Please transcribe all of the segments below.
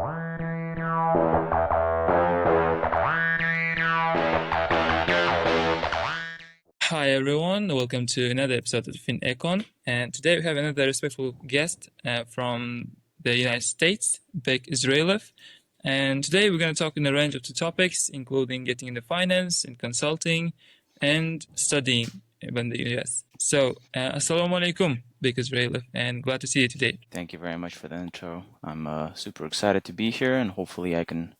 Hi everyone, welcome to another episode of FinEcon. And today we have another respectful guest from the United States, Bek Israilov. And today we're going to talk in a range of two topics, including getting into finance and consulting and studying in the US. So, Assalamu alaikum, Bek Israilov, and glad to see you today. Thank you very much for the intro. I'm super excited to be here, and hopefully I can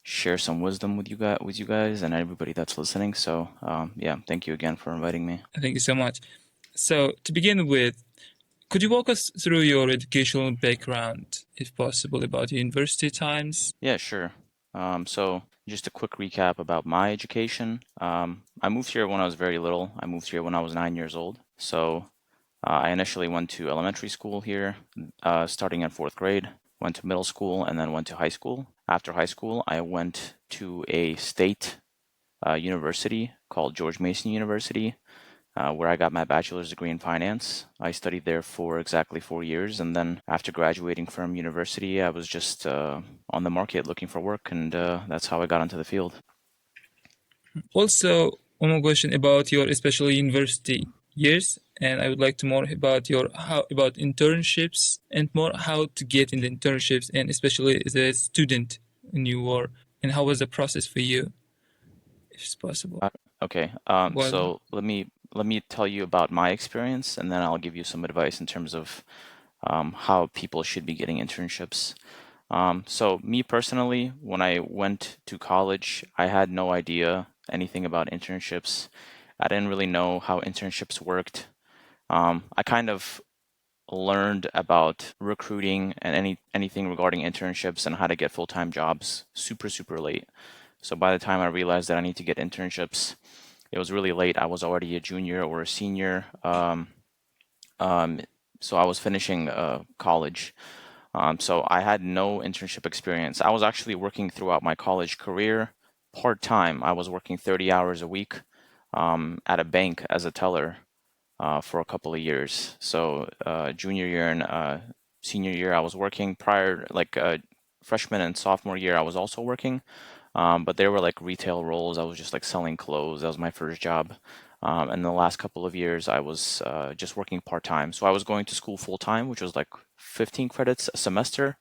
share some wisdom with you guys and everybody that's listening. So, thank you again for inviting me. Thank you so much. So, to begin with, could you walk us through your educational background, if possible, about your university times? Yeah, sure. So just a quick recap about my education. I moved here when I was very little. I moved here when I was 9 years old. So I initially went to elementary school here, starting in 4th grade, went to middle school, and then went to high school. After high school, I went to a state university called George Mason University, where I got my bachelor's degree in finance. I studied there for exactly 4 years, and then after graduating from university, I was just on the market looking for work, and that's how I got into the field. Also, one more question about your especially university years, and I would like to more about about internships and more how to get in the internships, and especially as a student when you were, and how was the process for you, if it's possible. Okay. Well, So let me tell you about my experience, and then I'll give you some advice in terms of how people should be getting internships. So me personally, when I went to college, I had no idea anything about internships. I didn't really know how internships worked. I kind of learned about recruiting and anything regarding internships and how to get full-time jobs super late. So by the time I realized that I need to get internships, it was really late. I was already a junior or a senior. So I was finishing college. So I had no internship experience. I was actually working throughout my college career part-time. I was working 30 hours a week at a bank as a teller for a couple of years. So junior year and senior year, I was working. Prior, freshman and sophomore year, I was also working. But they were like retail roles. I was just like selling clothes. That was my first job. And the last couple of years, I was just working part-time. So I was going to school full-time, which was like 15 credits a semester,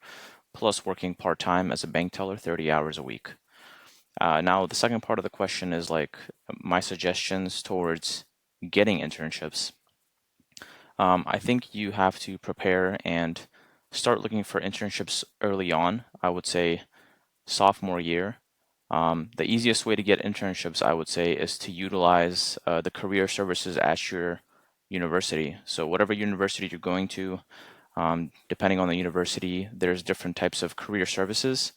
plus working part-time as a bank teller, 30 hours a week. Now, the second part of the question is like my suggestions towards getting internships. I think you have to prepare and start looking for internships early on. I would say sophomore year. The easiest way to get internships, I would say, is to utilize the career services at your university. So whatever university you're going to, depending on the university, there's different types of career services.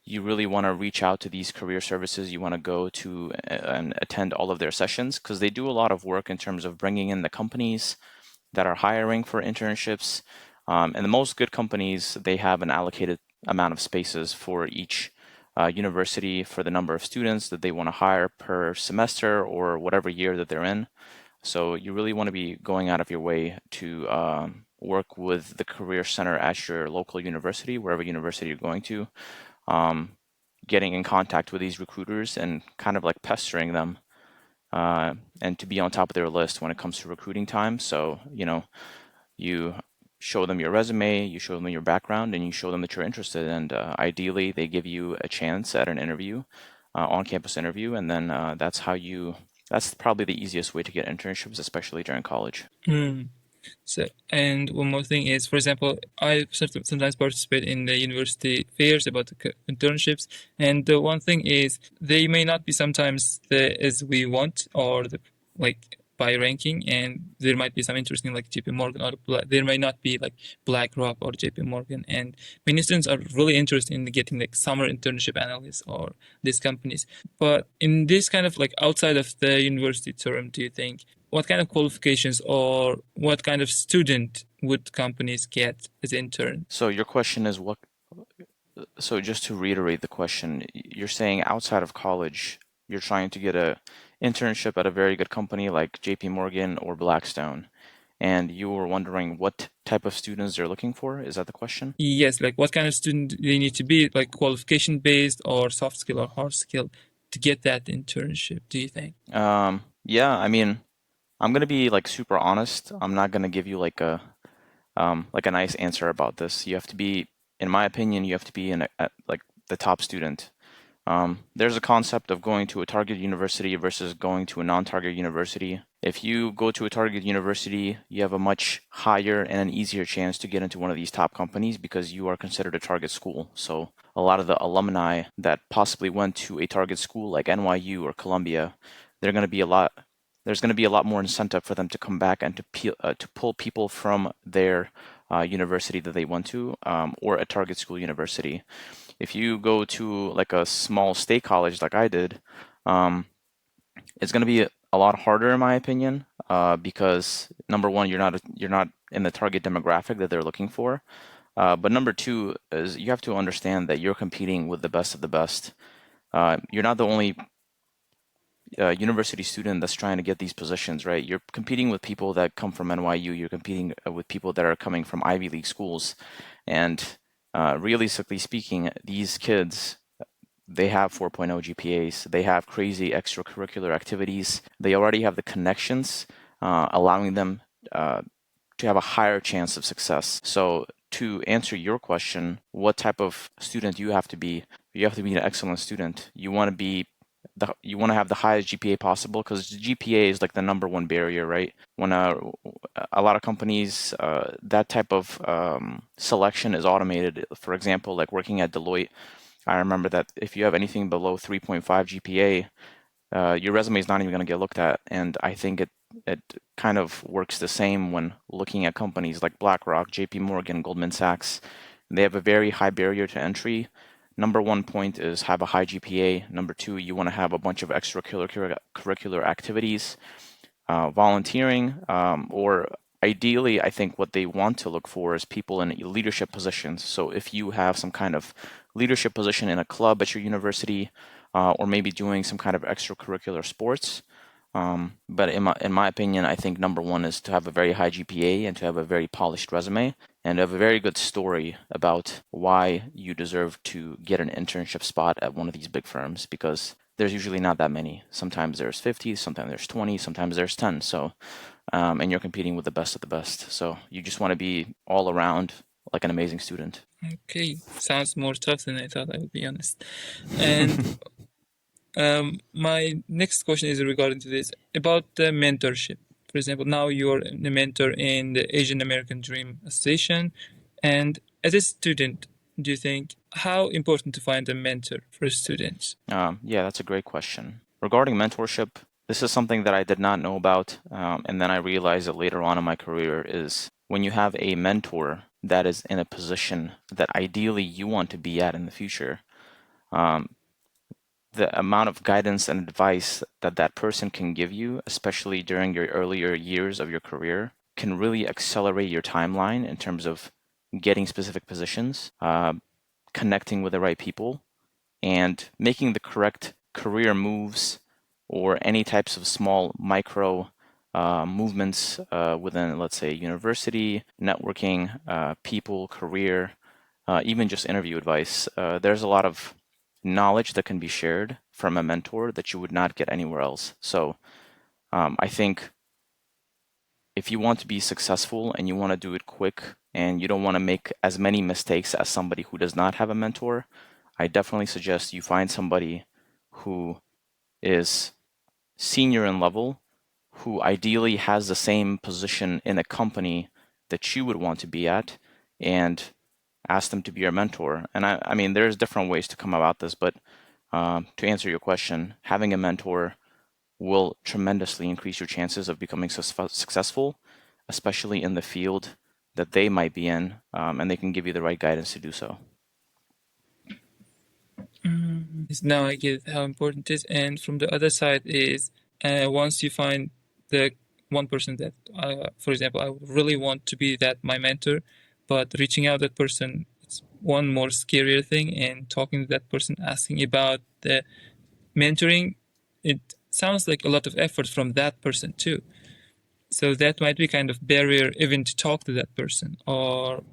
You really want to reach out to these career services. You want to go to and attend all of their sessions because they do a lot of work in terms of bringing in the companies that are hiring for internships. And the most good companies, they have an allocated amount of spaces for each university for the number of students that they want to hire per semester or whatever year that they're in. So you really want to be going out of your way to work with the career center at your local university, wherever university you're going to, getting in contact with these recruiters and kind of like pestering them and to be on top of their list when it comes to recruiting time. So, you show them your resume, you show them your background, and you show them that you're interested. And ideally, they give you a chance at an interview, on-campus interview, and then that's probably the easiest way to get internships, especially during college. So, and one more thing is, for example, I sometimes participate in the university fairs about the internships, and the one thing is they may not be sometimes as we want or by ranking, and there might be some interesting like JP Morgan or there may not be like BlackRock or JP Morgan, and many students are really interested in getting like summer internship analysts or these companies. But in this kind of like outside of the university term, do you think what kind of qualifications or what kind of student would companies get as intern? So your question is what? So just to reiterate the question, you're saying outside of college, you're trying to get a internship at a very good company like JP Morgan or Blackstone. And you were wondering what type of students they're looking for. Is that the question? Yes, like what kind of student they need to be, like qualification based or soft skill or hard skill to get that internship, do you think? Yeah, I mean, I'm gonna be like super honest. I'm not gonna give you like a nice answer about this. You have to be, in my opinion, you have to be like the top student. There's a concept of going to a target university versus going to a non-target university. If you go to a target university, you have a much higher and an easier chance to get into one of these top companies because you are considered a target school. So a lot of the alumni that possibly went to a target school like NYU or Columbia, they're going to be a lot. There's going to be a lot more incentive for them to come back and to pull people from their university that they went to, or a target school university. If you go to like a small state college like I did, it's going to be a lot harder in my opinion, because number one, you're not in the target demographic that they're looking for. But number two is you have to understand that you're competing with the best of the best. You're not the only university student that's trying to get these positions, right? You're competing with people that come from NYU. You're competing with people that are coming from Ivy League schools, and realistically speaking, these kids, they have 4.0 GPAs. They have crazy extracurricular activities. They already have the connections, allowing them to have a higher chance of success. So to answer your question, what type of student you have to be? You have to be an excellent student. You want to be you want to have the highest GPA possible because GPA is like the number one barrier, right? When a lot of companies, that type of selection is automated. For example, like working at Deloitte, I remember that if you have anything below 3.5 GPA, your resume is not even going to get looked at. And I think it kind of works the same when looking at companies like BlackRock, JP Morgan, Goldman Sachs. They have a very high barrier to entry. Number one point is have a high GPA. Number two, you want to have a bunch of extracurricular activities, volunteering, or ideally, I think what they want to look for is people in leadership positions. So if you have some kind of leadership position in a club at your university, or maybe doing some kind of extracurricular sports. But in my opinion, I think number one is to have a very high GPA and to have a very polished resume and have a very good story about why you deserve to get an internship spot at one of these big firms, because there's usually not that many. Sometimes there's 50, sometimes there's 20, sometimes there's 10. So, and you're competing with the best of the best. So you just want to be all around like an amazing student. Okay, sounds more tough than I thought, I would be honest. And my next question is regarding to this about the mentorship. For example, now you're a mentor in the Asian American Dream Association, and as a student, do you think how important to find a mentor for students? Yeah, that's a great question. Regarding mentorship, this is something that I did not know about, and then I realized it later on in my career is when you have a mentor that is in a position that ideally you want to be at in the future, um, the amount of guidance and advice that that person can give you, especially during your earlier years of your career, can really accelerate your timeline in terms of getting specific positions, connecting with the right people, and making the correct career moves or any types of small micro movements within, let's say, university, networking, people, career, even just interview advice. There's a lot of knowledge that can be shared from a mentor that you would not get anywhere else. So I think if you want to be successful and you want to do it quick and you don't want to make as many mistakes as somebody who does not have a mentor, I definitely suggest you find somebody who is senior in level, who ideally has the same position in a company that you would want to be at, and ask them to be your mentor. And I mean, there's different ways to come about this, but to answer your question, having a mentor will tremendously increase your chances of becoming successful, especially in the field that they might be in, and they can give you the right guidance to do so. Now I get how important it is. And from the other side is once you find the one person that, for example, I would really want to be that my mentor, but reaching out that person, it's one more scarier thing. And talking to that person, asking about the mentoring, it sounds like a lot of effort from that person too. So that might be kind of barrier even to talk to that person. Or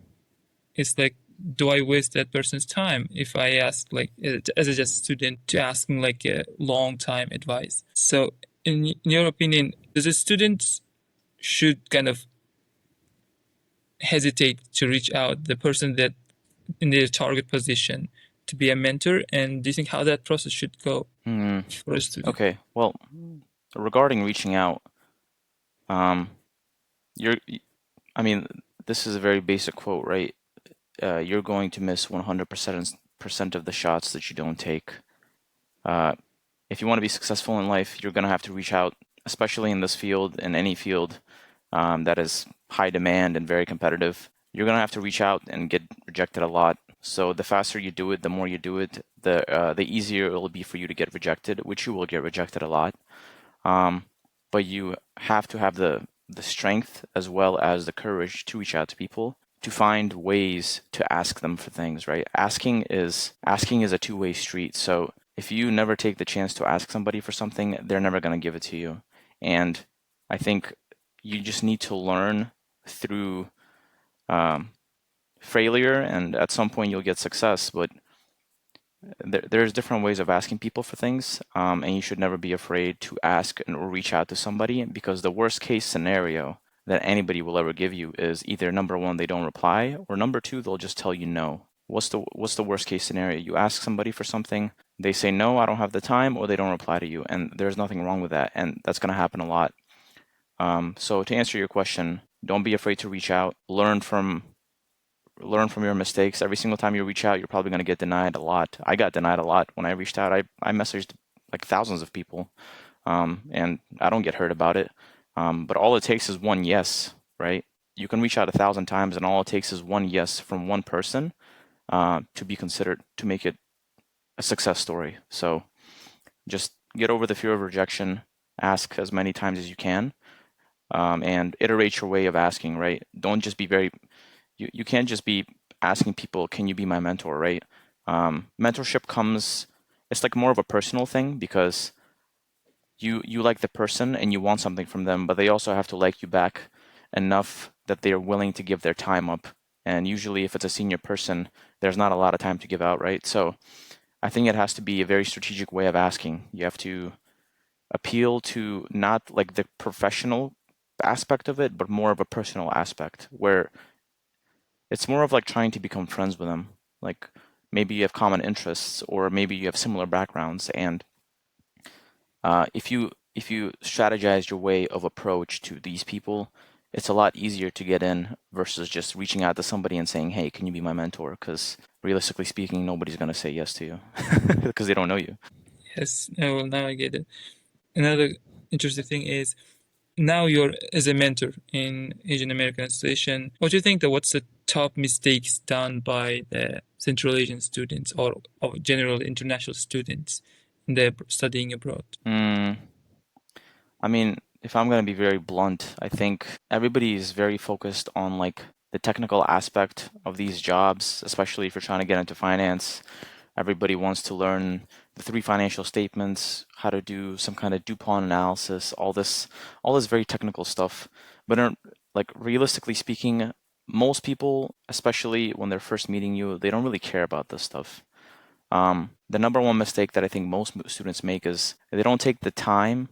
it's like, do I waste that person's time if I ask, like, as a just student, to asking like a long time advice? So in your opinion, does a student should kind of hesitate to reach out the person that in their target position to be a mentor? And do you think how that process should go for a student? Okay, well, regarding reaching out, you're, I mean, this is a very basic quote, right? You're going to miss 100% of the shots that you don't take. If you want to be successful in life, you're going to have to reach out, especially in this field, in any field that is high demand and very competitive. You're going to have to reach out and get rejected a lot. So the faster you do it, the more you do it, the easier it will be for you to get rejected, which you will get rejected a lot. But you have to have the strength as well as the courage to reach out to people, to find ways to ask them for things, right? Asking is a two-way street. So if you never take the chance to ask somebody for something, they're never going to give it to you. And I think you just need to learn through failure, and at some point you'll get success. But there's different ways of asking people for things, and you should never be afraid to ask or reach out to somebody, because the worst case scenario that anybody will ever give you is either number one, they don't reply, or number two, they'll just tell you no. What's the worst case scenario? You ask somebody for something, they say no, I don't have the time, or they don't reply to you, and there's nothing wrong with that, and that's going to happen a lot. So to answer your question, don't be afraid to reach out. Learn from your mistakes. Every single time you reach out, you're probably going to get denied a lot. I got denied a lot when I reached out. I messaged like thousands of people, and I don't get hurt about it. But all it takes is one yes, right? You can reach out 1,000 times, and all it takes is one yes from one person to be considered, to make it a success story. So just get over the fear of rejection. Ask as many times as you can, and iterate your way of asking, right? Don't just be you can't just be asking people, can you be my mentor, right? Mentorship comes, it's like more of a personal thing, because you like the person and you want something from them, but they also have to like you back enough that they are willing to give their time up. And usually if it's a senior person, there's not a lot of time to give out, right? So I think it has to be a very strategic way of asking. You have to appeal to not like the professional aspect of it, but more of a personal aspect, where it's more of like trying to become friends with them. Like maybe you have common interests, or maybe you have similar backgrounds, and if you strategize your way of approach to these people, it's a lot easier to get in versus just reaching out to somebody and saying, "Hey, can you be my mentor?" Because realistically speaking, nobody's gonna say yes to you because they don't know you. Yes, well, now I get it. Another interesting thing is, now you're as a mentor in Asian American Association. What do you think that what's the top mistakes done by the Central Asian students, or general international students in their studying abroad? I mean, if I'm gonna be very blunt, I think everybody is very focused on like the technical aspect of these jobs, especially if you're trying to get into finance. Everybody wants to learn the three financial statements, how to do some kind of DuPont analysis, all this very technical stuff. But like realistically speaking, most people, especially when they're first meeting you, they don't really care about this stuff. The number one mistake that I think most students make is they don't take the time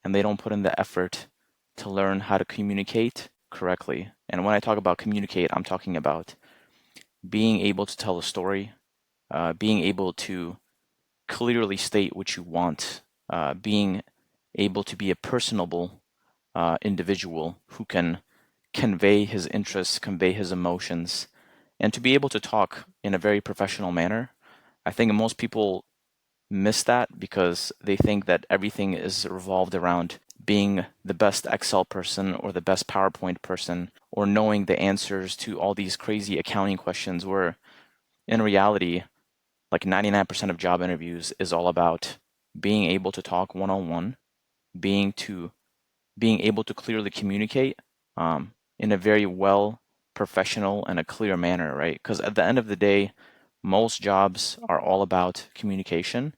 and they don't put in the effort to learn how to communicate correctly. And when I talk about communicate, I'm talking about being able to tell a story, being able to clearly state what you want, being able to be a personable individual who can convey his interests, convey his emotions, and to be able to talk in a very professional manner. I think most people miss that because they think that everything is revolved around being the best Excel person or the best PowerPoint person, or knowing the answers to all these crazy accounting questions, where in reality, like 99% of job interviews is all about being able to talk one on one, being to being able to clearly communicate in a very well professional and a clear manner, right? Because at the end of the day, most jobs are all about communication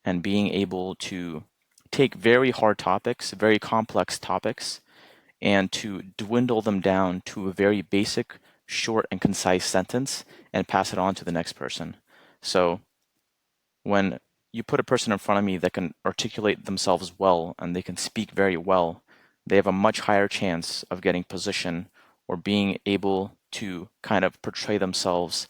and being able to take very hard topics, very complex topics, and to dwindle them down to a very basic, short, and concise sentence and pass it on to the next person. So when you put a person in front of me that can articulate themselves well and they can speak very well, they have a much higher chance of getting position or being able to kind of portray themselves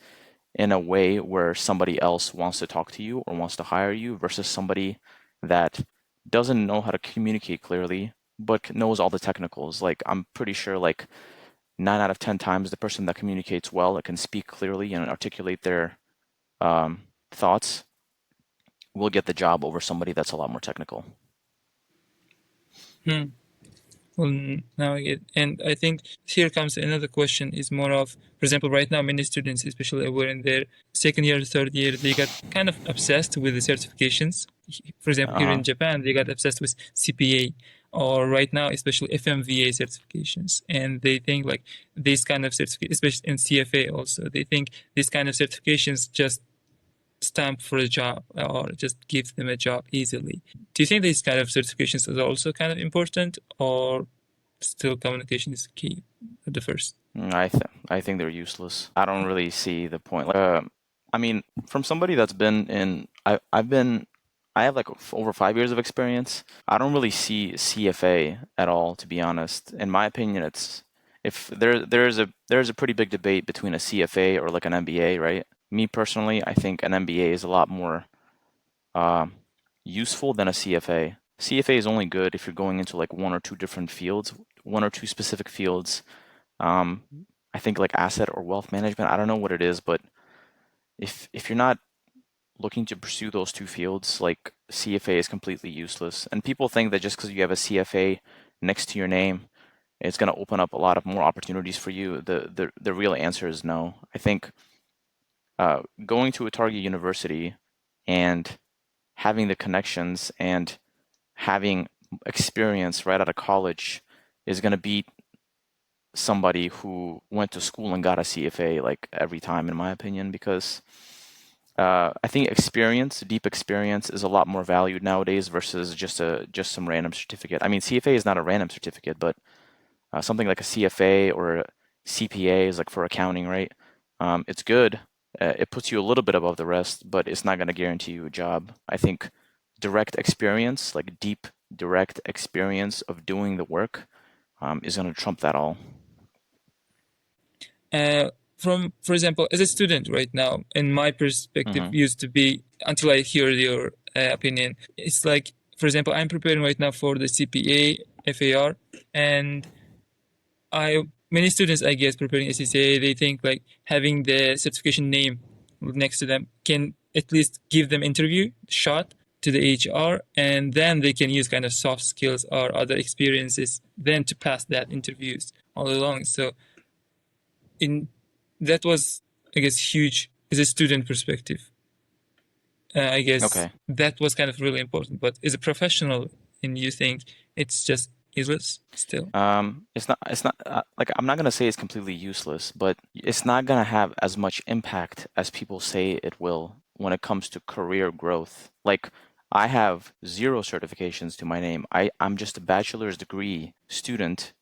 in a way where somebody else wants to talk to you or wants to hire you versus somebody that doesn't know how to communicate clearly but knows all the technicals. Like I'm pretty sure like 9 out of 10 times the person that communicates well, that can speak clearly and articulate their thoughts will get the job over somebody that's a lot more technical. Hmm. Well, now I get, and I think here comes another question is more of, for example, right now, many students, especially who are in their second year, third year, they got kind of obsessed with the certifications. For example, here in Japan, they got obsessed with CPA, or right now, especially FMVA certifications. And they think like these kind of certifications, especially in CFA also, they think these kind of certifications just stamp for a job or just give them a job easily. Do you think these kind of certifications are also kind of important, or still communication is key at the first? I think they're useless. I don't really see the point. I mean, from somebody that's been in, I have like over 5 years of experience. I don't really see CFA at all, to be honest. In my opinion, it's if there's a pretty big debate between a CFA or like an MBA, right? Me personally, I think an MBA is a lot more useful than a CFA. CFA is only good if you're going into like one or two different fields, one or two specific fields. I think like asset or wealth management. I don't know what it is, but if you're not looking to pursue those two fields, like CFA is completely useless. And people think that just because you have a CFA next to your name, it's going to open up a lot of more opportunities for you. The real answer is no. I think going to a target university and having the connections and having experience right out of college is going to beat somebody who went to school and got a CFA like every time, in my opinion, because I think experience, deep experience, is a lot more valued nowadays versus just some random certificate. I mean, CFA is not a random certificate, but something like a CFA or a CPA is like for accounting, right? It's good. It puts you a little bit above the rest, but it's not going to guarantee you a job. I think direct experience, like deep, direct experience of doing the work, is going to trump that all. For example, as a student right now, in my perspective, used to be until I hear your opinion. It's like, for example, I'm preparing right now for the CPA, FAR, and many students, I guess, preparing ACCA, they think like having the certification name next to them can at least give them interview shot to the HR, and then they can use kind of soft skills or other experiences then to pass that interviews all along. So in that was, I guess, huge as a student perspective. I guess Okay. that was kind of really important. But as a professional, and you think it's just useless still? It's not like I'm not gonna say it's completely useless, but it's not gonna have as much impact as people say it will when it comes to career growth. Like I have 0 certifications to my name. I'm just a bachelor's degree student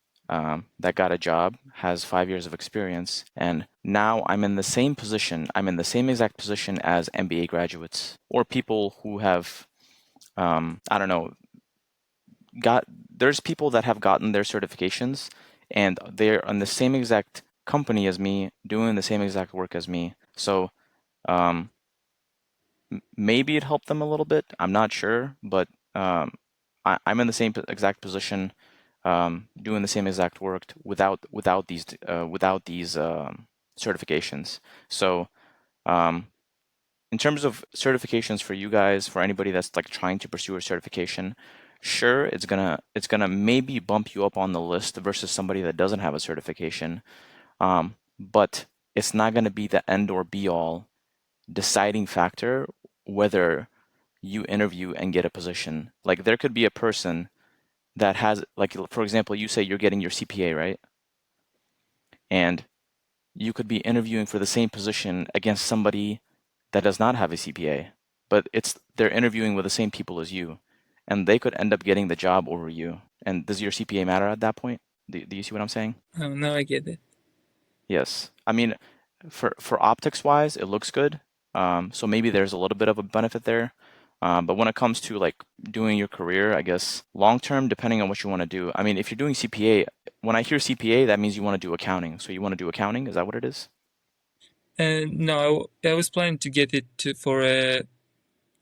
that got a job, has 5 years of experience, and now I'm in the same position. I'm in the same exact position as MBA graduates or people who have, I don't know, there's people that have gotten their certifications and they're on the same exact company as me, doing the same exact work as me. So maybe it helped them a little bit. I'm not sure, but I'm in the same exact position, doing the same exact work without these certifications. So in terms of certifications for you guys, for anybody that's like trying to pursue a certification, sure, it's gonna maybe bump you up on the list versus somebody that doesn't have a certification, but it's not gonna be the end or be all deciding factor whether you interview and get a position. Like there could be a person that has, like, for example, you say you're getting your CPA, right? And you could be interviewing for the same position against somebody that does not have a CPA, but they're interviewing with the same people as you, and they could end up getting the job over you. And does your CPA matter at that point? Do you see what I'm saying? Oh, now I get it. Yes. I mean, for optics wise, it looks good. So maybe there's a little bit of a benefit there. But when it comes to like doing your career, I guess long term, depending on what you want to do. I mean, if you're doing CPA, when I hear CPA, that means you want to do accounting. So you want to do accounting? Is that what it is? And no, I was planning to get it to for a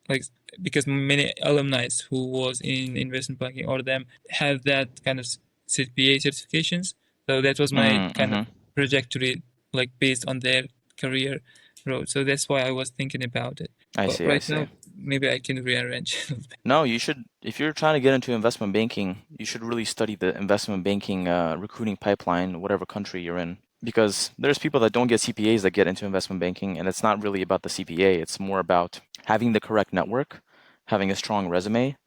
like because many alumni who was in investment banking or them have that kind of CPA certifications. So that was my kind of Mm-hmm. trajectory, like based on their career road. So that's why I was thinking about it. I But see, I right see. now, maybe I can rearrange. No, you should, if you're trying to get into investment banking, you should really study the investment banking recruiting pipeline, whatever country you're in. Because there's people that don't get CPAs that get into investment banking, and it's not really about the CPA. It's more about having the correct network, having a strong resume,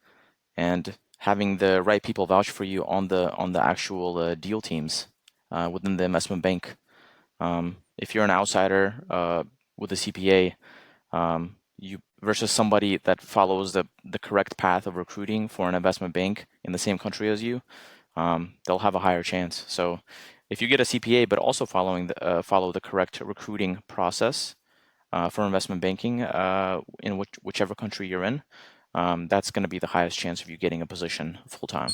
and having the right people vouch for you on the actual deal teams within the investment bank. If you're an outsider with a CPA, you versus somebody that follows the correct path of recruiting for an investment bank in the same country as you, they'll have a higher chance. So if you get a CPA, but also follow the correct recruiting process for investment banking in whichever country you're in, that's going to be the highest chance of you getting a position full time.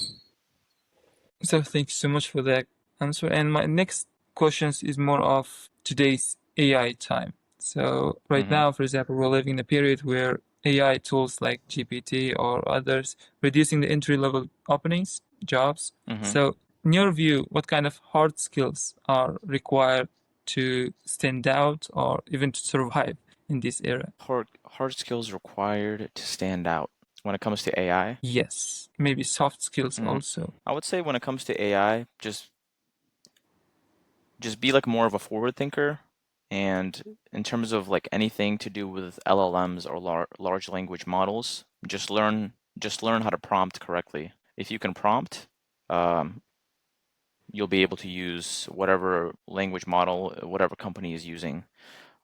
So thank you so much for that answer. And my next questions is more of today's AI time. So right Mm-hmm. now, for example, we're living in a period where AI tools like GPT or others reducing the entry level openings, jobs. Mm-hmm. So in your view, what kind of hard skills are required to stand out or even to survive in this era? Hard skills required to stand out when it comes to AI. Yes, maybe soft skills Mm. also. I would say when it comes to AI, just be like more of a forward thinker. And in terms of like anything to do with LLMs or large language models, just learn how to prompt correctly. If you can prompt, um, you'll be able to use whatever language model, whatever company is using.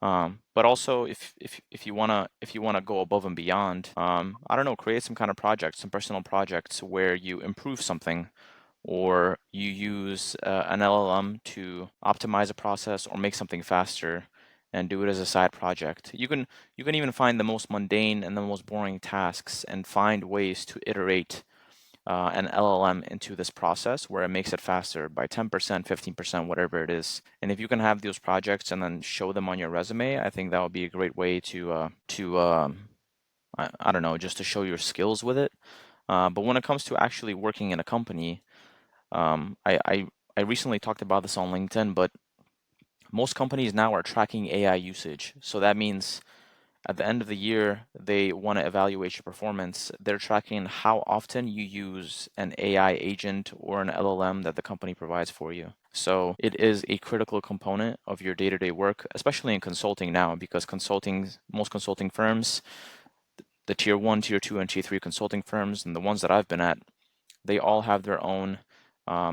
But also, if you wanna go above and beyond, I don't know, create some kind of project, some personal projects where you improve something, or you use an LLM to optimize a process or make something faster, and do it as a side project. You can even find the most mundane and the most boring tasks and find ways to iterate an LLM into this process where it makes it faster by 10%, 15%, whatever it is. And if you can have those projects and then show them on your resume, I think that would be a great way I don't know, just to show your skills with it. But when it comes to actually working in a company, um, I, I I recently talked about this on LinkedIn, but most companies now are tracking AI usage. So that means at the end of the year, they want to evaluate your performance. They're tracking how often you use an AI agent or an LLM that the company provides for you. So it is a critical component of your day-to-day work, especially in consulting now, because most consulting firms, the tier one, tier two, and tier three consulting firms, and the ones that I've been at, they all have their own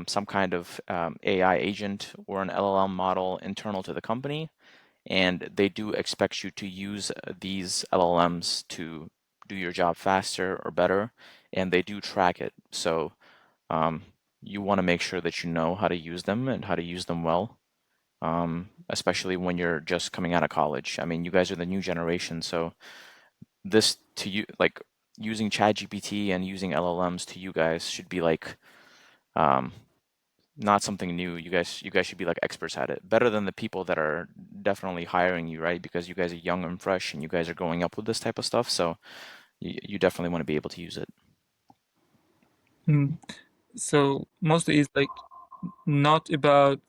some kind of AI agent or an LLM model internal to the company, and they do expect you to use these LLMs to do your job faster or better, and they do track it. So um, you want to make sure that you know how to use them and how to use them well, especially when you're just coming out of college. I mean, you guys are the new generation, so this to you, like using ChatGPT and using LLMs to you guys should be like um, not something new. You guys should be like experts at it. Better than the people that are definitely hiring you, right? Because you guys are young and fresh and you guys are growing up with this type of stuff. So you definitely want to be able to use it. Mm. So mostly it's like not about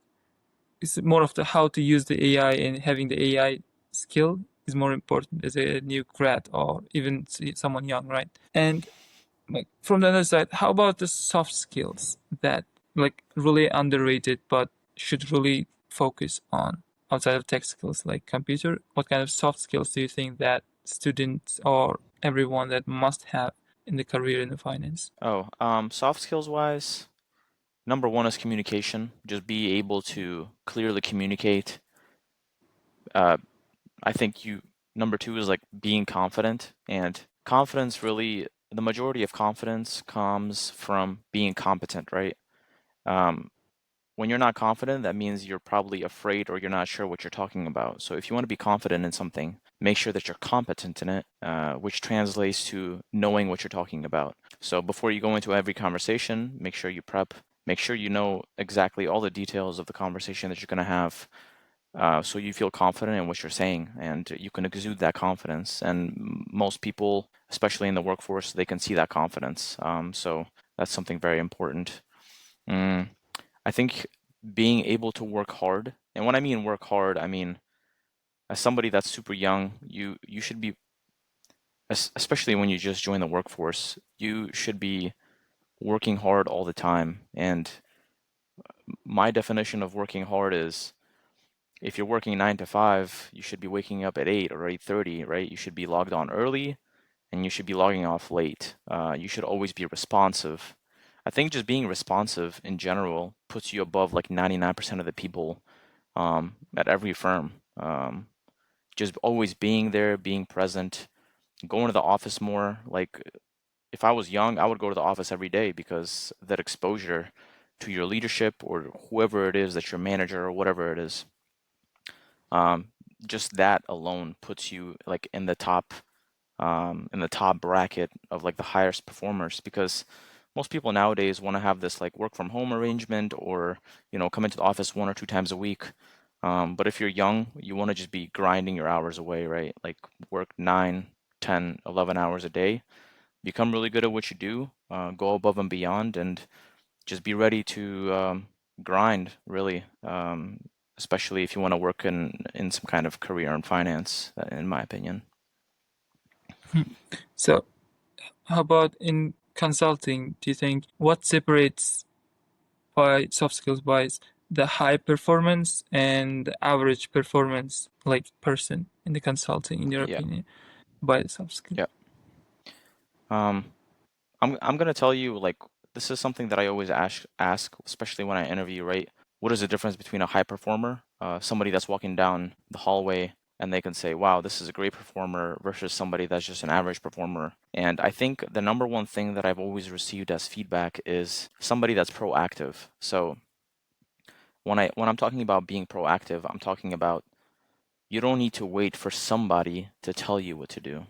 it's more of the how to use the AI, and having the AI skill is more important as a new grad or even someone young, right? And like from the other side, how about the soft skills that like really underrated but should really focus on outside of tech skills like computer? What kind of soft skills do you think that students or everyone that must have in the career in the finance? Oh, soft skills wise, number one is communication. Just be able to clearly communicate. Uh, I think number two is like being confident, and confidence really, the majority of confidence comes from being competent, right? Um, when you're not confident, that means you're probably afraid or you're not sure what you're talking about. So if you want to be confident in something, make sure that you're competent in it, which translates to knowing what you're talking about. So before you go into every conversation, make sure you prep, make sure you know exactly all the details of the conversation that you're going to have, so you feel confident in what you're saying and you can exude that confidence. And most people, especially in the workforce, they can see that confidence. So that's something very important. Mm, I think being able to work hard, and when I mean work hard, I mean as somebody that's super young, you should be, especially when you just join the workforce, you should be working hard all the time. And my definition of working hard is, if you're working 9 to 5, you should be waking up at 8 or 8:30, right? You should be logged on early and you should be logging off late. You should always be responsive. I think just being responsive in general puts you above like 99% of the people at every firm. Just always being there, being present, going to the office more. Like if I was young, I would go to the office every day because that exposure to your leadership or whoever it is that your manager or whatever it is, um, just that alone puts you like in the top bracket of like the highest performers, because most people nowadays want to have this like work from home arrangement or come into the office 1 or 2 times a week. But if you're young, you want to just be grinding your hours away, right? Like work 9, 10, 11 hours a day, become really good at what you do, go above and beyond, and just be ready to grind, really, especially if you want to work in some kind of career in finance, in my opinion. So, how about in consulting? Do you think what separates by soft skills wise the high performance and the average performance like person in the consulting, in your Yeah, opinion, by the soft skill? yeah. Um, I'm gonna tell you, like, this is something that I always ask, especially when I interview, right? What is the difference between a high performer, somebody that's walking down the hallway and they can say, "Wow, this is a great performer," versus somebody that's just an average performer? And I think the number one thing that I've always received as feedback is somebody that's proactive. So when I'm talking about being proactive, I'm talking about you don't need to wait for somebody to tell you what to do.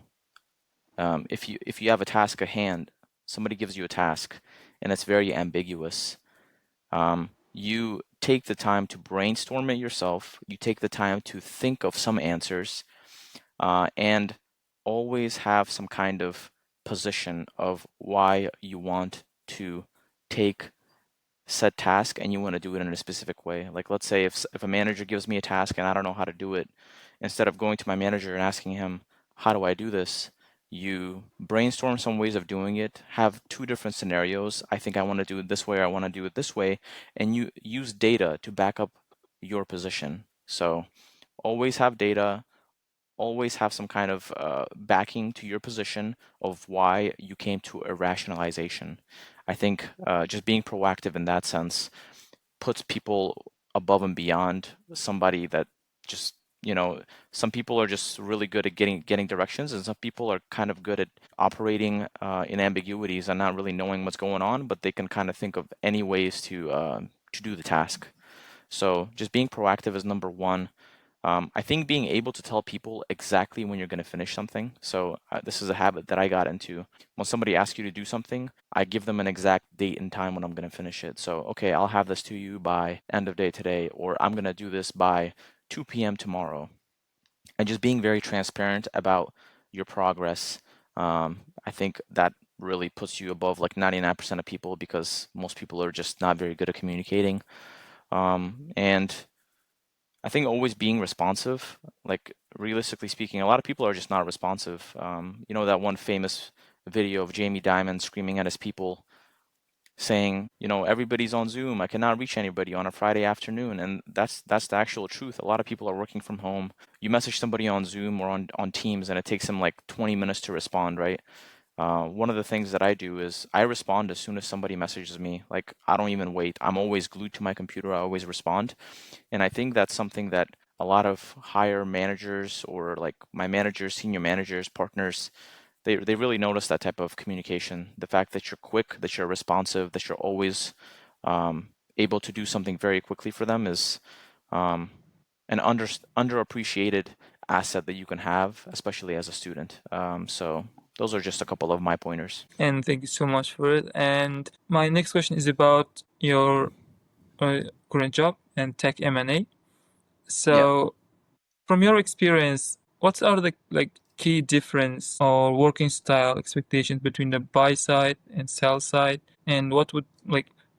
If you have a task at hand, somebody gives you a task, and it's very ambiguous. You take the time to brainstorm it yourself. You take the time to think of some answers, and always have some kind of position of why you want to take set task and you want to do it in a specific way. Like let's say if a manager gives me a task and I don't know how to do it, instead of going to my manager and asking him, "How do I do this?" You brainstorm some ways of doing it, have two different scenarios. I think I want to do it this way, or I want to do it this way, and you use data to back up your position. So always have data, always have some kind of backing to your position of why you came to a rationalization. I think just being proactive in that sense puts people above and beyond somebody that just, some people are just really good at getting directions, and some people are kind of good at operating in ambiguities and not really knowing what's going on, but they can kind of think of any ways to do the task. So just being proactive is number one. I think being able to tell people exactly when you're going to finish something. So this is a habit that I got into. When somebody asks you to do something, I give them an exact date and time when I'm going to finish it. So, okay, I'll have this to you by end of day today, or I'm going to do this by 2 p.m. tomorrow. And just being very transparent about your progress. I think that really puts you above like 99% of people, because most people are just not very good at communicating. And I think always being responsive, like realistically speaking, a lot of people are just not responsive. That one famous video of Jamie Dimon screaming at his people saying, everybody's on Zoom. I cannot reach anybody on a Friday afternoon. And that's the actual truth. A lot of people are working from home. You message somebody on Zoom or on Teams and it takes them like 20 minutes to respond, right? One of the things that I do is I respond as soon as somebody messages me. Like I don't even wait. I'm always glued to my computer. I always respond. And I think that's something that a lot of higher managers or like my managers, senior managers, partners, they really notice that type of communication. The fact that you're quick, that you're responsive, that you're always able to do something very quickly for them is um, an underappreciated asset that you can have, especially as a student. So those are just a couple of my pointers. And thank you so much for it. And my next question is about your current job and tech M&A. Yeah. So, from your experience, what are the key difference or working style expectations between the buy side and sell side, and what would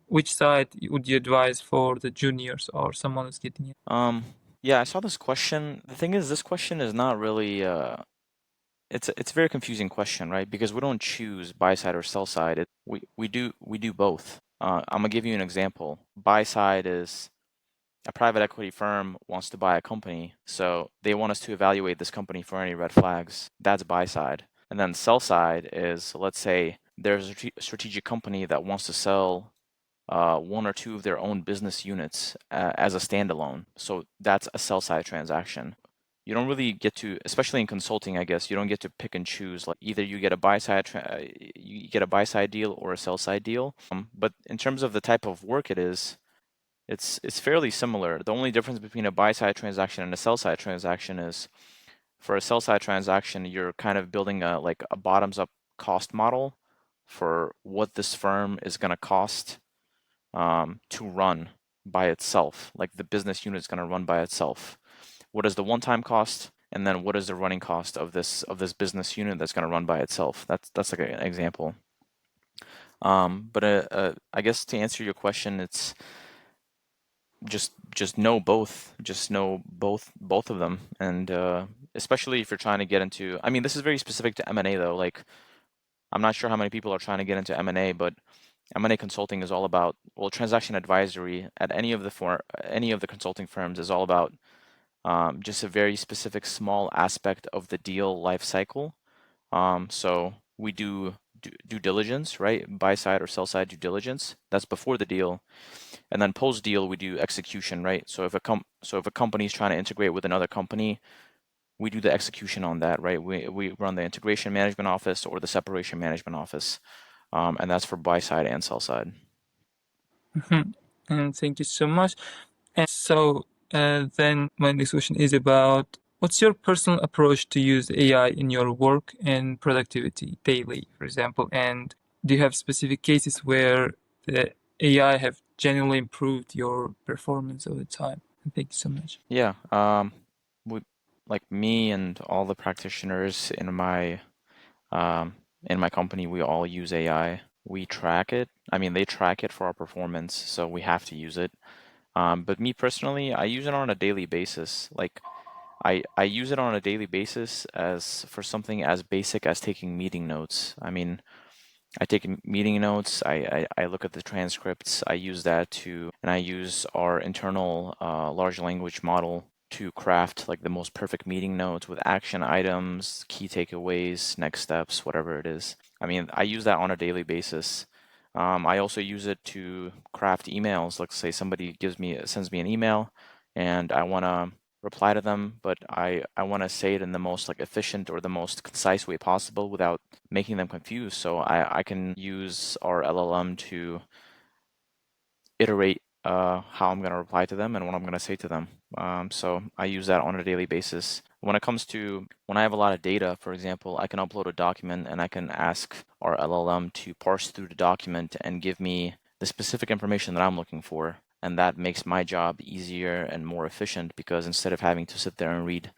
which side would you advise for the juniors or someone who's getting in? Yeah, I saw this question. The thing is, this question is not really it's a very confusing question, right? Because we don't choose buy side or sell side. We do both. I'm gonna give you an example. Buy side is a private equity firm wants to buy a company, so they want us to evaluate this company for any red flags. That's buy side. And then sell side is, let's say there's a strategic company that wants to sell one or two of their own business units as a standalone. So that's a sell side transaction. You don't really get to, especially in consulting, I guess, you don't get to pick and choose. Like either you get a buy side deal or a sell side deal. But in terms of the type of work it is, it's fairly similar. The only difference between a buy side transaction and a sell side transaction is for a sell side transaction, you're kind of building a bottoms up cost model for what this firm is going to cost to run by itself. Like the business unit is going to run by itself. What is the one-time cost, and then what is the running cost of this business unit that's going to run by itself? That's like an example. But I guess to answer your question, it's just know both, just know both of them, and especially if you're trying to get into. I mean, this is very specific to M&A though. Like I'm not sure how many people are trying to get into M&A, but M&A consulting is all about, well, transaction advisory at any of the consulting firms is all about just a very specific small aspect of the deal life cycle. So we do due diligence, right? Buy side or sell side due diligence. That's before the deal, and then post deal we do execution, right? So if a company is trying to integrate with another company, we do the execution on that, right? We run the integration management office or the separation management office, and that's for buy side and sell side. And thank you so much. And so then my next question is about what's your personal approach to use AI in your work and productivity daily, for example? And do you have specific cases where the AI have genuinely improved your performance over time? And thank you so much. Yeah, we like me and all the practitioners in my company, we all use AI. We track it. I mean, they track it for our performance, so we have to use it. But me personally, I use it on a daily basis. Like I use it on a daily basis as for something as basic as taking meeting notes. I mean, I take meeting notes. I look at the transcripts. I use that to, and I use our internal large language model to craft like the most perfect meeting notes with action items, key takeaways, next steps, whatever it is. I mean, I use that on a daily basis. I also use it to craft emails. Let's say somebody sends me an email, and I want to reply to them, but I want to say it in the most like efficient or the most concise way possible without making them confused. So I can use our LLM to iterate how I'm going to reply to them and what I'm going to say to them. So I use that on a daily basis. When it comes to when I have a lot of data, for example, I can upload a document and I can ask our LLM to parse through the document and give me the specific information that I'm looking for. And that makes my job easier and more efficient because instead of having to sit there and read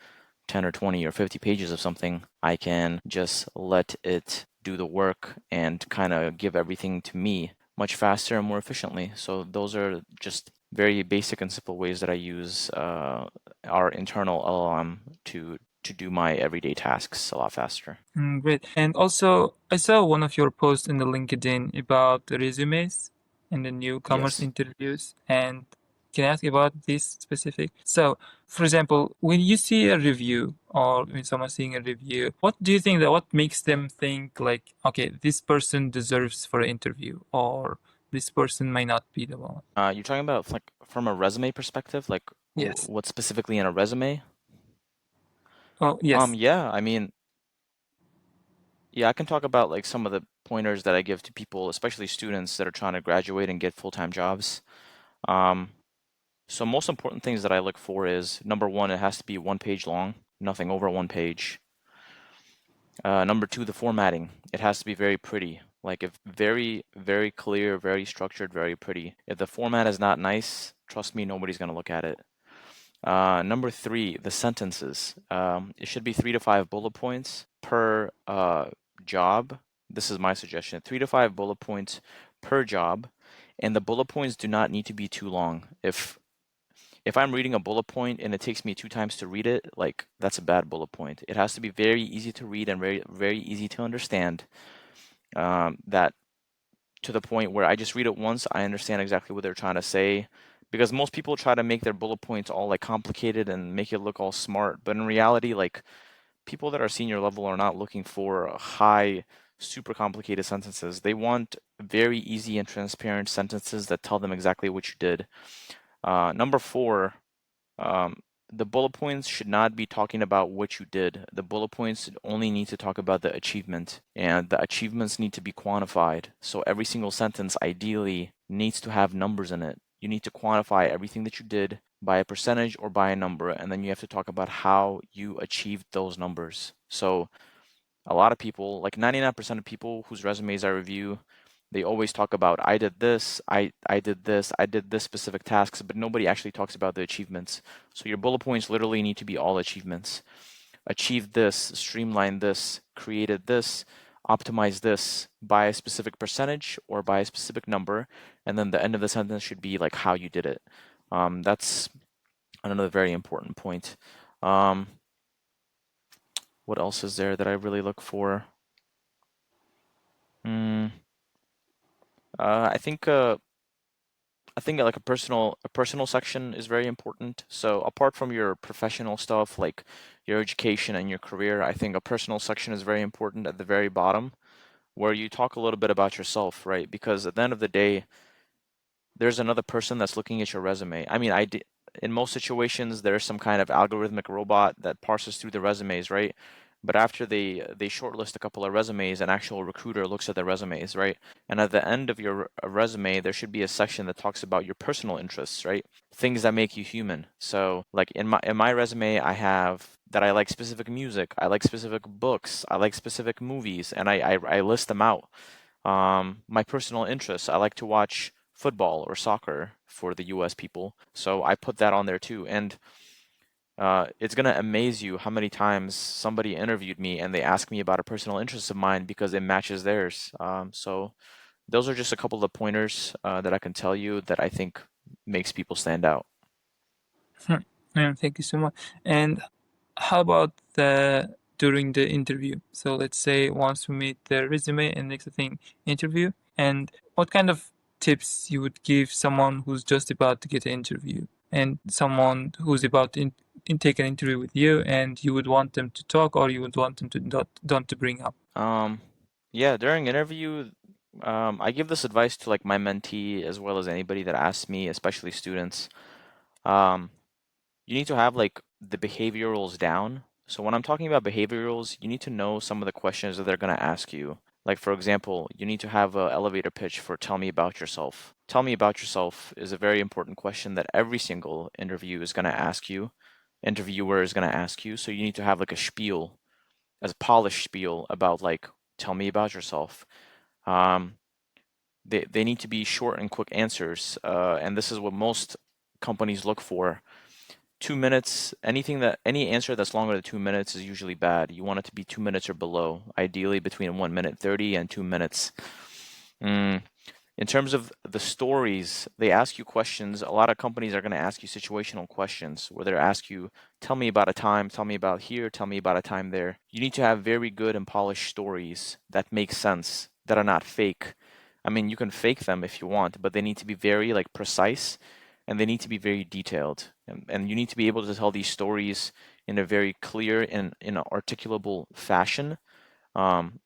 10 or 20 or 50 pages of something, I can just let it do the work and kind of give everything to me much faster and more efficiently. So those are just very basic and simple ways that I use our internal LLM to do my everyday tasks a lot faster. Great. And also, I saw one of your posts in the LinkedIn about the resumes and the newcomers Yes. interviews. And can I ask about this specific? So, for example, when you see a review or when someone's seeing a review, what do you think that what makes them think like, okay, this person deserves for an interview or this person might not be the one? You're talking about like from a resume perspective, like Yes. what specifically in a resume? Oh, yes. Yeah, I mean, yeah, I can talk about like some of the pointers that I give to people, especially students that are trying to graduate and get full-time jobs. Um, so most important things that I look for is number one, it has to be 1 page long, nothing over 1 page. Number two, the formatting. It has to be very pretty. Like if very, very clear, very structured, very pretty. If the format is not nice, trust me, nobody's gonna look at it. Number three, the sentences. It should be 3 to 5 bullet points per job. This is my suggestion. 3 to 5 bullet points per job, and the bullet points do not need to be too long. If I'm reading a bullet point and it takes me 2 times to read it, like that's a bad bullet point. It has to be very easy to read and very, very easy to understand. That to the point where I just read it once, I understand exactly what they're trying to say. Because most people try to make their bullet points all like complicated and make it look all smart, but in reality, like people that are senior level are not looking for high, super complicated sentences. They want very easy and transparent sentences that tell them exactly what you did. Number four, um, the bullet points should not be talking about what you did. The bullet points only need to talk about the achievement, and the achievements need to be quantified. So every single sentence ideally needs to have numbers in it. You need to quantify everything that you did by a percentage or by a number, and then you have to talk about how you achieved those numbers. So a lot of people, like 99% of people whose resumes I review, they always talk about I did this, I did this, I did this specific tasks, but nobody actually talks about the achievements. So your bullet points literally need to be all achievements. Achieved this, streamlined this, created this, optimized this by a specific percentage or by a specific number, and then the end of the sentence should be like how you did it. That's another very important point. Um, what else is there that I really look for? Mm, I think like a personal section is very important. So apart from your professional stuff, like your education and your career, I think a personal section is very important at the very bottom, where you talk a little bit about yourself, right? Because at the end of the day, there's another person that's looking at your resume. I mean, in most situations, there's some kind of algorithmic robot that parses through the resumes, right? But after they shortlist a couple of resumes, an actual recruiter looks at the resumes, right? And at the end of your resume, there should be a section that talks about your personal interests, right? Things that make you human. So, like in my resume, I have that I like specific music, I like specific books, I like specific movies, and I list them out. My personal interests, I like to watch football or soccer for the US people. So I put that on there too. And it's gonna amaze you how many times somebody interviewed me and they asked me about a personal interest of mine because it matches theirs. So those are just a couple of pointers that I can tell you that I think makes people stand out. Yeah, thank you so much. And how about during the interview? So let's say once we meet the resume and next thing interview, and what kind of tips you would give someone who's just about to get an interview and someone who's about to take an interview with you, and you would want them to talk or you would want them to not don't to bring up? Um, yeah, during interview, I give this advice to like my mentee as well as anybody that asks me, especially students. Um, you need to have like the behaviorals down. So when I'm talking about behaviorals, you need to know some of the questions that they're going to ask you. Like for example, you need to have an elevator pitch for tell me about yourself. Tell me about yourself is a very important question that every single interview is going to ask you. Interviewer is going to ask you. So you need to have like a spiel, as a polished spiel about like tell me about yourself. Um, they need to be short and quick answers, and this is what most companies look for. 2 minutes, any answer that's longer than 2 minutes is usually bad. You want it to be 2 minutes or below, ideally between 1 minute 30 and 2 minutes. Mm. In terms of the stories, they ask you questions. A lot of companies are going to ask you situational questions where they ask you, tell me about a time, tell me about here, tell me about a time there. You need to have very good and polished stories that make sense, that are not fake. I mean, you can fake them if you want, but they need to be very like precise and they need to be very detailed. And you need to be able to tell these stories in a very clear and in an articulable fashion. Um,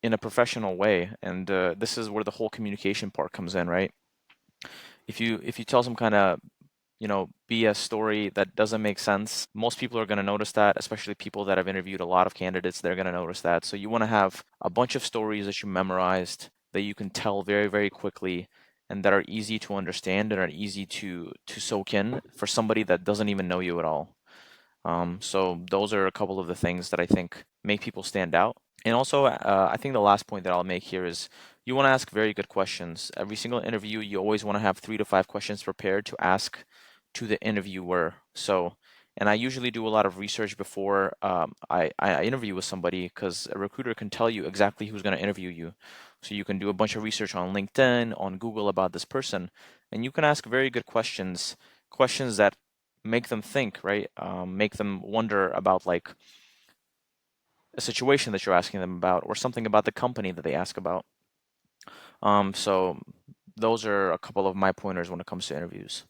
in a professional way, and this is where the whole communication part comes in, right? If you tell some kind of BS story that doesn't make sense, most people are going to notice that, especially people that have interviewed a lot of candidates, they're going to notice that. So you want to have a bunch of stories that you memorized that you can tell very, very quickly and that are easy to understand and are easy to soak in for somebody that doesn't even know you at all. So those are a couple of the things that I think make people stand out. And also, I think the last point that I'll make here is you want to ask very good questions. Every single interview, you always want to have 3 to 5 questions prepared to ask to the interviewer. So, and I usually do a lot of research before I interview with somebody because a recruiter can tell you exactly who's going to interview you. So you can do a bunch of research on LinkedIn, on Google about this person, and you can ask very good questions, questions that make them think, right? Make them wonder about like a situation that you're asking them about or something about the company that they ask about. So those are a couple of my pointers when it comes to interviews.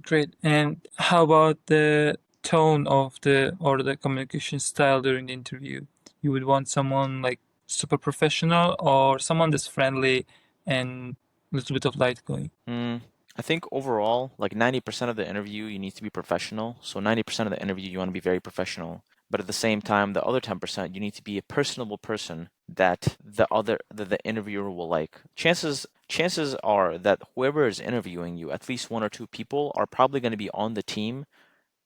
Great. And how about the tone of the or the communication style during the interview? You would want someone like super professional or someone that's friendly and a little bit of light going. Mm, I think overall, like 90% of the interview, you need to be professional. So 90% of the interview, you want to be very professional. But at the same time, the other 10%, you need to be a personable person that the interviewer will like. Chances are that whoever is interviewing you, at least 1 or 2 people, are probably going to be on the team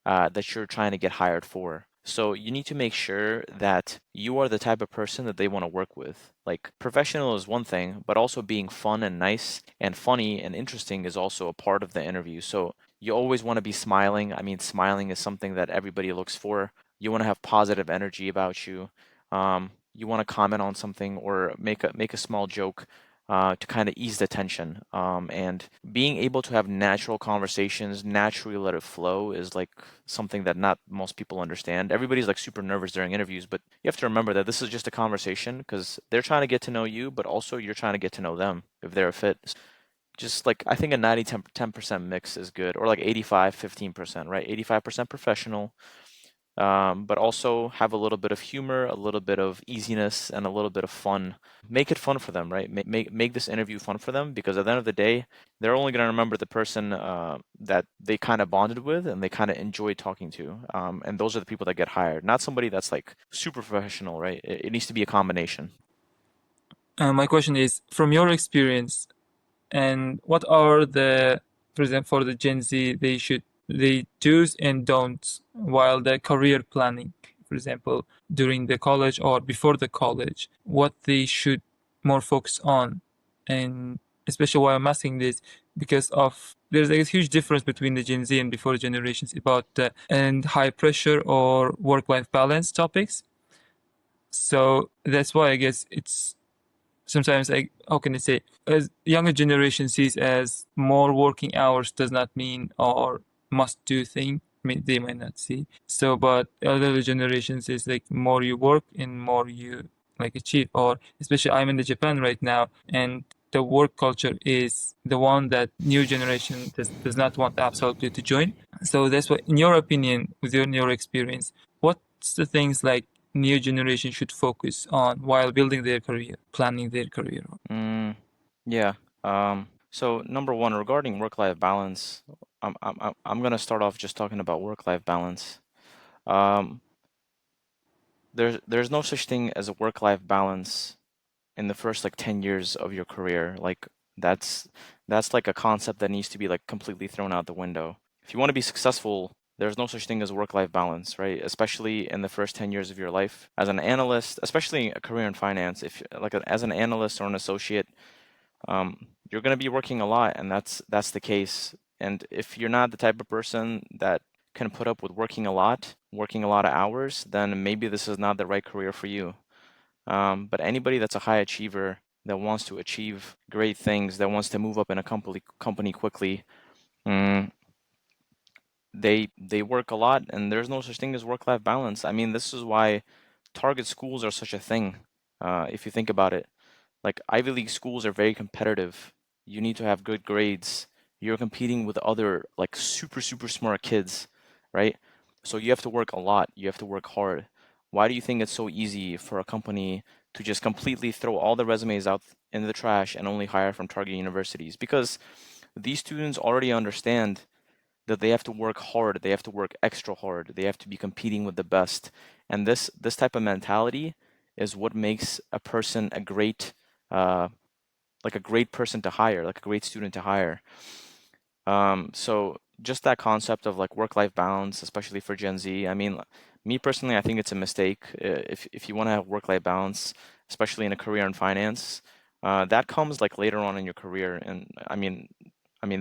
that you're trying to get hired for. So you need to make sure that you are the type of person that they want to work with. Like professional is one thing, but also being fun and nice and funny and interesting is also a part of the interview. So you always want to be smiling. I mean, smiling is something that everybody looks for. You want to have positive energy about you. You want to comment on something or make a small joke to kind of ease the tension. And being able to have natural conversations, naturally let it flow is like something that not most people understand. Everybody's like super nervous during interviews, but you have to remember that this is just a conversation because they're trying to get to know you, but also you're trying to get to know them if they're a fit. Just like I think a 90 10% mix is good, or like 85 15%, right? 85% professional, but also have a little bit of humor, a little bit of easiness, and a little bit of fun. Make it fun for them, right? Make this interview fun for them because at the end of the day, they're only going to remember the person that they kind of bonded with and they kind of enjoyed talking to. And those are the people that get hired, not somebody that's like super professional, right? It needs to be a combination. My question is, from your experience, and what are the, for example, for the Gen Z, they do's and don'ts while the career planning, for example, during the college or before the college, what they should more focus on, and especially why I'm asking this because of there's a huge difference between the Gen Z and before generations about and high pressure or work-life balance topics. So that's why I guess it's sometimes like how can I say as younger generation sees as more working hours does not mean or must do thing. I mean, they might not see. So, but other generations is like more you work and more you like achieve. Or especially I'm in the Japan right now, and the work culture is the one that new generation does not want absolutely to join. So that's what, in your opinion, with your experience, what's the things like new generation should focus on while building their career, planning their career? Mm, yeah. So number one, regarding work-life balance, I'm gonna start off just talking about work-life balance. Um, there's no such thing as a work-life balance in the first like 10 years of your career. Like that's that's like a concept that needs to be like completely thrown out the window. If you want to be successful, there's no such thing as work-life balance, right? Especially in the first 10 years of your life as an analyst, especially a career in finance. If as an analyst or an associate, you're going to be working a lot, and that's the case. And if you're not the type of person that can put up with working a lot of hours, then maybe this is not the right career for you. But anybody that's a high achiever that wants to achieve great things, that wants to move up in a company quickly, mm, they work a lot, and there's no such thing as work-life balance. I mean, this is why target schools are such a thing. If you think about it, like Ivy League schools are very competitive. You need to have good grades. You're competing with other like super smart kids, right? So you have to work a lot. You have to work hard. Why do you think it's so easy for a company to just completely throw all the resumes out in the trash and only hire from target universities? Because these students already understand that they have to work hard, they have to work extra hard, they have to be competing with the best. And this type of mentality is what makes a person a great uh, like a great person to hire, like a great student to hire. So just that concept of like work-life balance, especially for Gen Z. I mean, me personally, I think it's a mistake. If you want to have work-life balance, especially in a career in finance, that comes like later on in your career. And I mean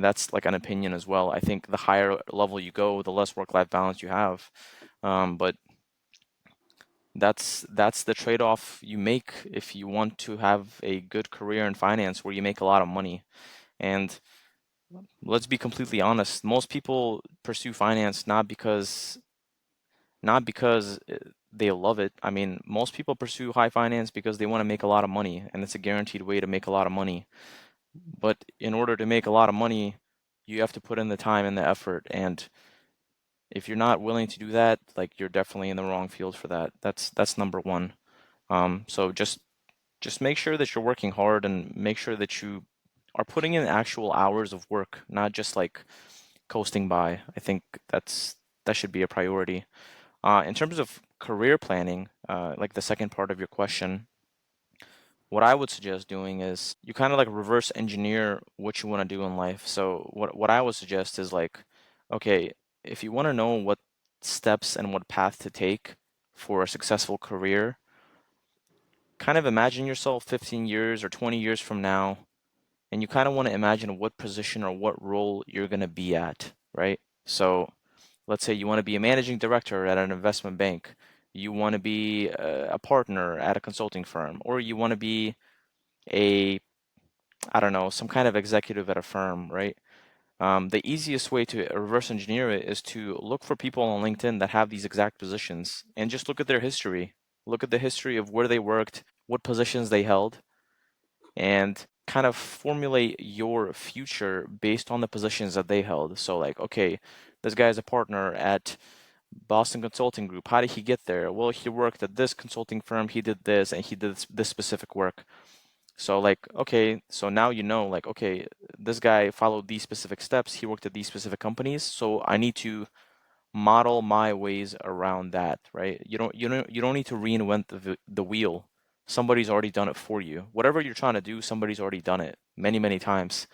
that's like an opinion as well. I think the higher level you go, the less work-life balance you have. But that's the trade-off you make if you want to have a good career in finance where you make a lot of money. And let's be completely honest, most people pursue finance not because they love it. I mean, most people pursue high finance because they want to make a lot of money, and it's a guaranteed way to make a lot of money. But in order to make a lot of money, you have to put in the time and the effort. And if you're not willing to do that, like you're definitely in the wrong field for that. That's number one. So just make sure that you're working hard and make sure that you are putting in actual hours of work, not just like coasting by. I think that should be a priority. In terms of career planning, like the second part of your question, what I would suggest doing is you kind of like reverse engineer what you want to do in life. So what I would suggest is like, okay, if you want to know what steps and what path to take for a successful career, kind of imagine yourself 15 years or 20 years from now, and you kind of want to imagine what position or what role you're going to be at, right? So let's say you want to be a managing director at an investment bank, you want to be a partner at a consulting firm, or you want to be a, I don't know, some kind of executive at a firm, right? The easiest way to reverse engineer it is to look for people on LinkedIn that have these exact positions and just look at their history. Look at the history of where they worked, what positions they held, and kind of formulate your future based on the positions that they held. So, like, okay, this guy is a partner at Boston Consulting Group. How did he get there? Well, he worked at this consulting firm, he did this, and he did this specific work. So, like, okay, so now you know, like, okay, this guy followed these specific steps, he worked at these specific companies, so I need to model my ways around that, right? You don't need to reinvent the wheel. Somebody's already done it for you. Whatever you're trying to do, somebody's already done it many, many times.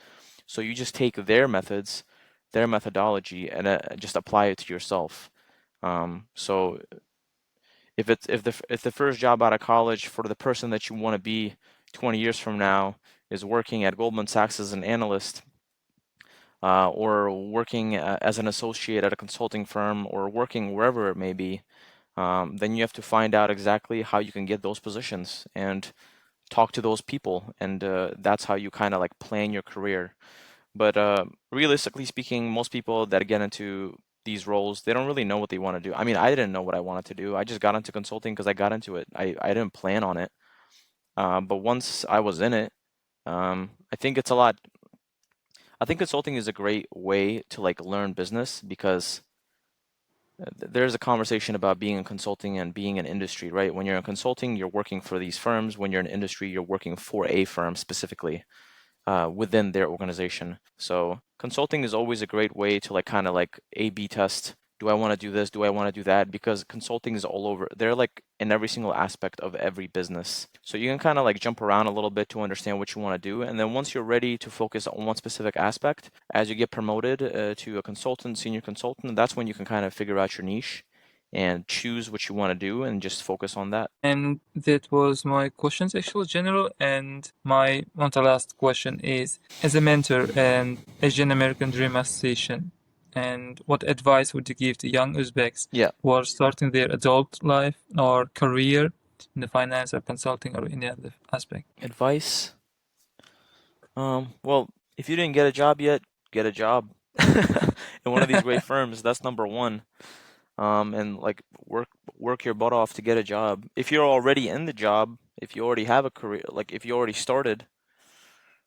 So you just take their methods, their methodology, and just apply it to yourself. So if the first job out of college for the person that you want to be 20 years from now is working at Goldman Sachs as an analyst, or working as an associate at a consulting firm, or working wherever it may be, then you have to find out exactly how you can get those positions and talk to those people, and that's how you kind of like plan your career. But realistically speaking, most people that get into these roles, they don't really know what they want to do. I mean, I didn't know what I wanted to do. I just got into consulting because I got into it. I didn't plan on it. But once I was in it, I think it's a lot. I think consulting is a great way to like learn business because there's a conversation about being in consulting and being in industry, right? When you're in consulting, you're working for these firms. When you're in industry, you're working for a firm specifically within their organization. So consulting is always a great way to like kind of like A/B test. Do I want to do this? Do I want to do that? Because consulting is all over. They're like in every single aspect of every business. So you can kind of like jump around a little bit to understand what you want to do. And then once you're ready to focus on one specific aspect, as you get promoted to a consultant, senior consultant, that's when you can kind of figure out your niche and choose what you want to do and just focus on that. And that was my questions, actually, general. And my one to last question is, as a mentor and Asian American Dream Association, and what advice would you give to young Uzbeks Yeah, who are starting their adult life or career in the finance or consulting or any other aspect? advice. Well, if you didn't get a job yet, get a job in one of these great firms. That's number one. And like work your butt off to get a job. If you're already in the job, if you already have a career, like if you already started,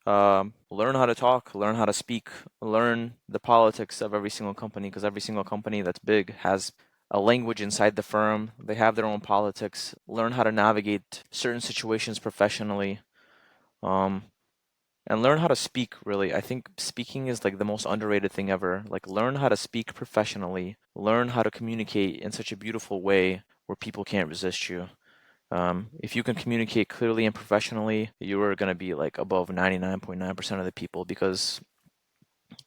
learn how to talk, learn how to speak, learn the politics of every single company, because every single company that's big has a language inside the firm. They have their own politics. Learn how to navigate certain situations professionally. Um, and learn how to speak, really. I think speaking is like the most underrated thing ever. Like, learn how to speak professionally, learn how to communicate in such a beautiful way where people can't resist you. If you can communicate clearly and professionally, you are going to be like above 99.9% of the people, because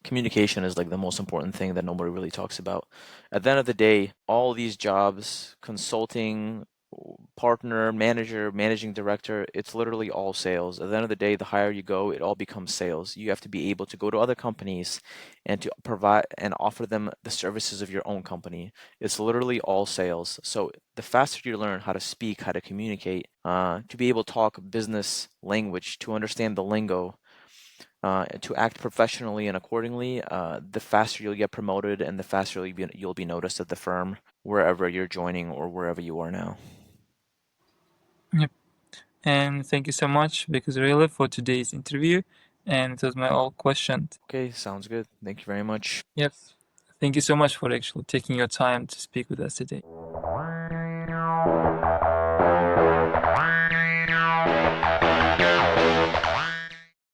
communication is like the most important thing that nobody really talks about. At the end of the day, all these jobs, consulting, partner, manager, managing director, it's literally all sales. At the end of the day, the higher you go, it all becomes sales. You have to be able to go to other companies and to provide and offer them the services of your own company. It's literally all sales. So the faster you learn how to speak, how to communicate, to be able to talk business language, to understand the lingo, to act professionally and accordingly, the faster you'll get promoted and the faster you'll be noticed at the firm, wherever you're joining or wherever you are now. Yep. And thank you so much, Bek Israilov, for today's interview. And it was my all questions. Okay, sounds good. Thank you very much. Yes. Thank you so much for actually taking your time to speak with us today.